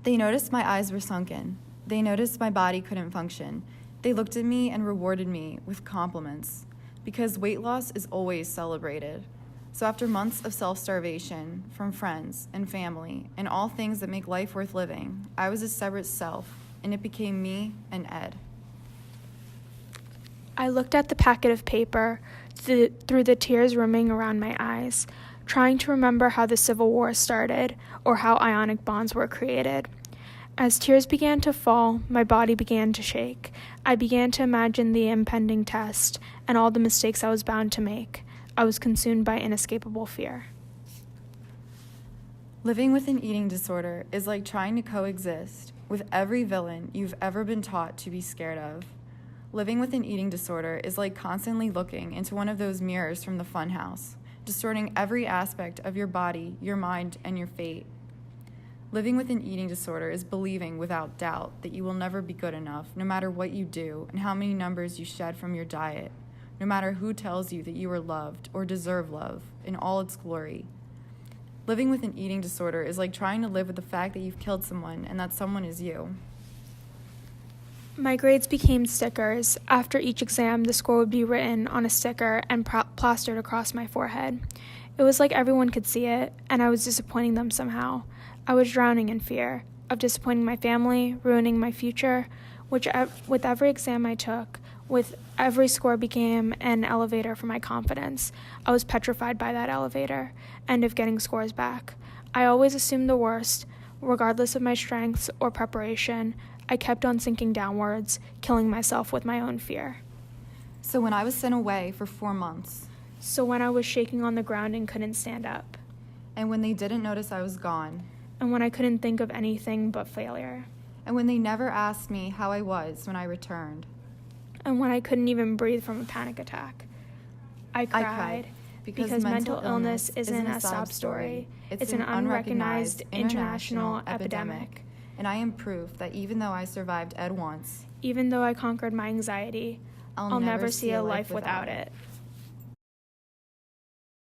They noticed my eyes were sunken. They noticed my body couldn't function. They looked at me and rewarded me with compliments, because weight loss is always celebrated. So after months of self-starvation from friends and family and all things that make life worth living, I was a separate self, and it became me and Ed. I looked at the packet of paper through the tears rimming around my eyes, trying to remember how the Civil War started or how ionic bonds were created. As tears began to fall, my body began to shake. I began to imagine the impending test and all the mistakes I was bound to make. I was consumed by inescapable fear. Living with an eating disorder is like trying to coexist with every villain you've ever been taught to be scared of. Living with an eating disorder is like constantly looking into one of those mirrors from the funhouse, distorting every aspect of your body, your mind, and your fate. Living with an eating disorder is believing without doubt that you will never be good enough, no matter what you do and how many numbers you shed from your diet, no matter who tells you that you are loved or deserve love in all its glory. Living with an eating disorder is like trying to live with the fact that you've killed someone and that someone is you. My grades became stickers. After each exam, the score would be written on a sticker and plastered across my forehead. It was like everyone could see it, and I was disappointing them somehow. I was drowning in fear of disappointing my family, ruining my future, which with every exam I took, with every score became an elevator for my confidence. I was petrified by that elevator and of getting scores back. I always assumed the worst, regardless of my strengths or preparation. I kept on sinking downwards, killing myself with my own fear. So when I was sent away for 4 months. So when I was shaking on the ground and couldn't stand up. And when they didn't notice I was gone. And when I couldn't think of anything but failure. And when they never asked me how I was when I returned. And when I couldn't even breathe from a panic attack. I cried because mental illness isn't a sob story. It's an unrecognized international epidemic. And I am proof that even though I survived Ed once, even though I conquered my anxiety, I'll never see a life without it.